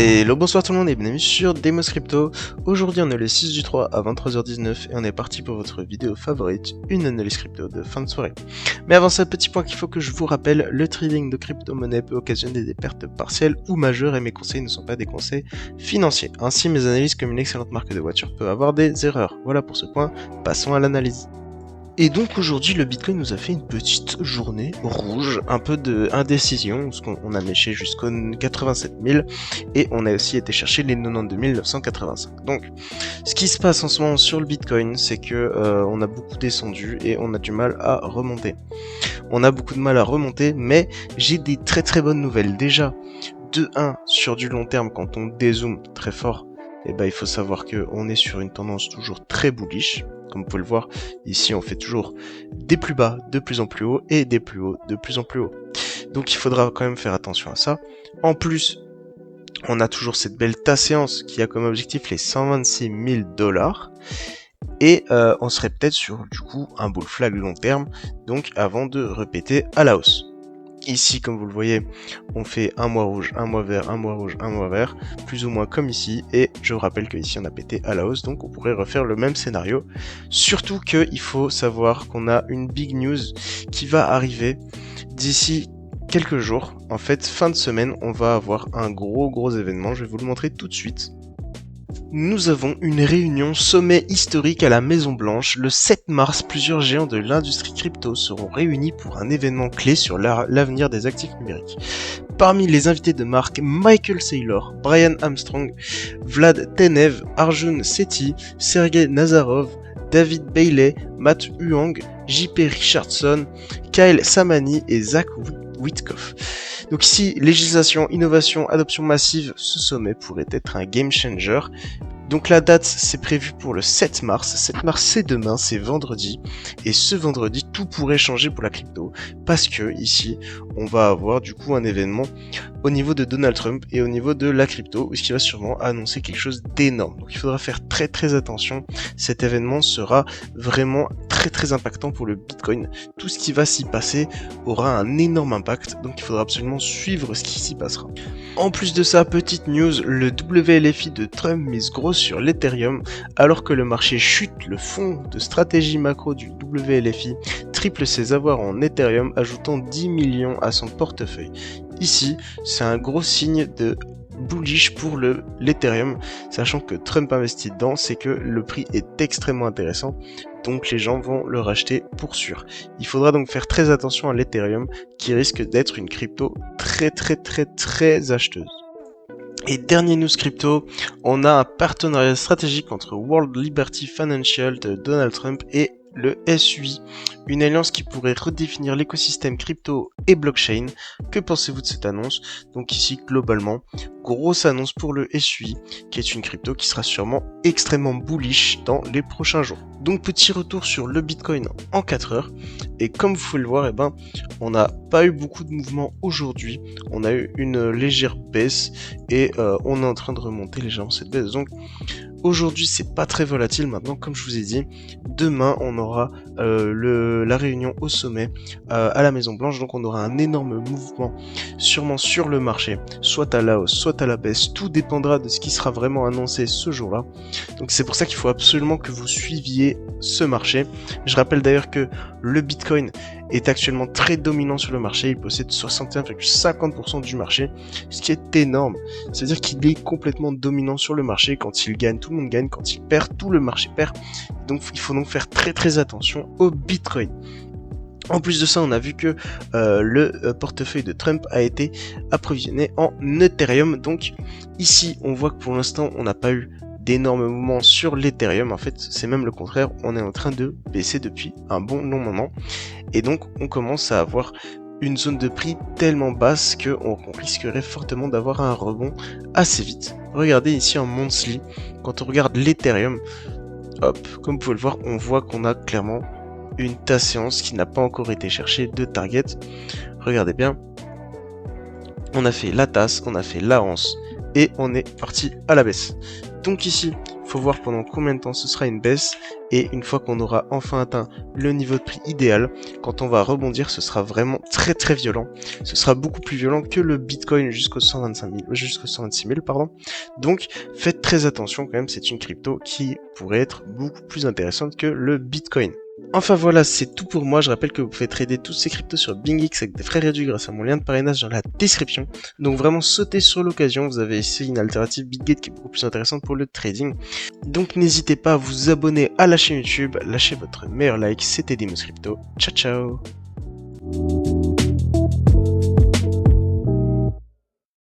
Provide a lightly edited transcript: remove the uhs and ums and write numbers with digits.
Hello, bonsoir tout le monde et bienvenue sur Demos Crypto. Aujourd'hui on est le 6 du 3 à 23h19 et on est parti pour votre vidéo favorite, une analyse crypto de fin de soirée. Mais avant ça, petit point qu'il faut que je vous rappelle, le trading de crypto-monnaie peut occasionner des pertes partielles ou majeures et mes conseils ne sont pas des conseils financiers. Ainsi, mes analyses comme une excellente marque de voiture peuvent avoir des erreurs. Voilà pour ce point, passons à l'analyse. Et donc aujourd'hui le Bitcoin nous a fait une petite journée rouge, un peu d'indécision, parce qu'on a léché jusqu'aux 87 000 et on a aussi été chercher les 92 985. Donc ce qui se passe en ce moment sur le Bitcoin, c'est que on a beaucoup descendu et on a du mal à remonter. On a beaucoup de mal à remonter, mais j'ai des très bonnes nouvelles. Déjà, de 1 sur du long terme, quand on dézoome très fort, et il faut savoir qu'on est sur une tendance toujours très bullish. Comme vous pouvez le voir, ici on fait toujours des plus bas de plus en plus haut et des plus hauts de plus en plus haut. Donc il faudra quand même faire attention à ça. En plus, on a toujours cette belle séance qui a comme objectif les 126 000 $. Et on serait peut-être sur du coup un bull flag long terme, donc avant de répéter à la hausse. Ici, comme vous le voyez, on fait un mois rouge, un mois vert, un mois rouge, un mois vert, plus ou moins comme ici, et je vous rappelle qu'ici on a pété à la hausse, donc on pourrait refaire le même scénario. Surtout qu'il faut savoir qu'on a une big news qui va arriver d'ici quelques jours. En fait, fin de semaine, on va avoir un gros événement, je vais vous le montrer tout de suite. Nous avons une réunion sommet historique à la Maison Blanche. Le 7 mars, plusieurs géants de l'industrie crypto seront réunis pour un événement clé sur l'avenir des actifs numériques. Parmi les invités de marque, Michael Saylor, Brian Armstrong, Vlad Tenev, Arjun Sethi, Sergey Nazarov, David Bailey, Matt Huang, JP Richardson, Kyle Samani et Zach Witkoff. Donc ici, législation, innovation, adoption massive, ce sommet pourrait être un game changer. Donc la date, c'est prévu pour le 7 mars. 7 mars, c'est demain, c'est vendredi. Et ce vendredi, tout pourrait changer pour la crypto. Parce que ici, on va avoir du coup un événement au niveau de Donald Trump et au niveau de la crypto, ce qui va sûrement annoncer quelque chose d'énorme. Donc il faudra faire très attention. Cet événement sera vraiment très impactant pour le Bitcoin. Tout ce qui va s'y passer aura un énorme impact. Donc il faudra absolument suivre ce qui s'y passera. En plus de ça, petite news, le WLFI de Trump mise gros sur l'Ethereum, alors que le marché chute. Le fonds de stratégie macro du WLFI triple ses avoirs en Ethereum, ajoutant 10 millions à son portefeuille. Ici, c'est un gros signe de bullish pour l'Ethereum, sachant que Trump investit dedans, c'est que le prix est extrêmement intéressant, donc les gens vont le racheter pour sûr. Il faudra donc faire très attention à l'Ethereum, qui risque d'être une crypto très acheteuse. Et dernier news crypto, on a un partenariat stratégique entre World Liberty Financial de Donald Trump et le SUI, une alliance qui pourrait redéfinir l'écosystème crypto et blockchain. Que pensez-vous de cette annonce? Donc ici, globalement, grosse annonce pour le SUI, qui est une crypto qui sera sûrement extrêmement bullish dans les prochains jours. Donc petit retour sur le Bitcoin en 4 heures, et comme vous pouvez le voir, on n'a pas eu beaucoup de mouvements aujourd'hui, on a eu une légère baisse, et on est en train de remonter légèrement cette baisse. Donc aujourd'hui, c'est pas très volatile. Maintenant, comme je vous ai dit, demain, on aura la réunion au sommet à la Maison Blanche. Donc, on aura un énorme mouvement, sûrement sur le marché, soit à la hausse, soit à la baisse. Tout dépendra de ce qui sera vraiment annoncé ce jour-là. Donc, c'est pour ça qu'il faut absolument que vous suiviez ce marché. Je rappelle d'ailleurs que le Bitcoin est actuellement très dominant sur le marché. Il possède 61,50% du marché, ce qui est énorme. C'est-à-dire qu'il est complètement dominant sur le marché. Quand il gagne, tout le monde gagne. Quand il perd, tout le marché perd. Donc il faut donc faire très attention au Bitcoin. En plus de ça, on a vu que le portefeuille de Trump a été approvisionné en Ethereum. Donc ici, on voit que pour l'instant, on n'a pas eu d'énormes mouvements sur l'Ethereum. En fait, c'est même le contraire. On est en train de baisser depuis un bon long moment. Et donc, on commence à avoir une zone de prix tellement basse qu'on risquerait fortement d'avoir un rebond assez vite. Regardez ici en monthly, quand on regarde l'Ethereum, hop, comme vous pouvez le voir, on voit qu'on a clairement une séance qui n'a pas encore été cherchée de target. Regardez bien, on a fait la tasse, on a fait la hanse et on est parti à la baisse. Donc ici, faut voir pendant combien de temps ce sera une baisse, et une fois qu'on aura enfin atteint le niveau de prix idéal, quand on va rebondir, ce sera vraiment très très violent. Ce sera beaucoup plus violent que le Bitcoin jusqu'aux 126 000, pardon. Donc faites très attention quand même, c'est une crypto qui pourrait être beaucoup plus intéressante que le Bitcoin. Enfin voilà, c'est tout pour moi. Je rappelle que vous pouvez trader tous ces cryptos sur BingX avec des frais réduits grâce à mon lien de parrainage dans la description. Donc vraiment sautez sur l'occasion, vous avez ici une alternative BitGate qui est beaucoup plus intéressante pour le trading. Donc n'hésitez pas à vous abonner à la chaîne YouTube, lâchez votre meilleur like, c'était Demus Crypto. Ciao ciao.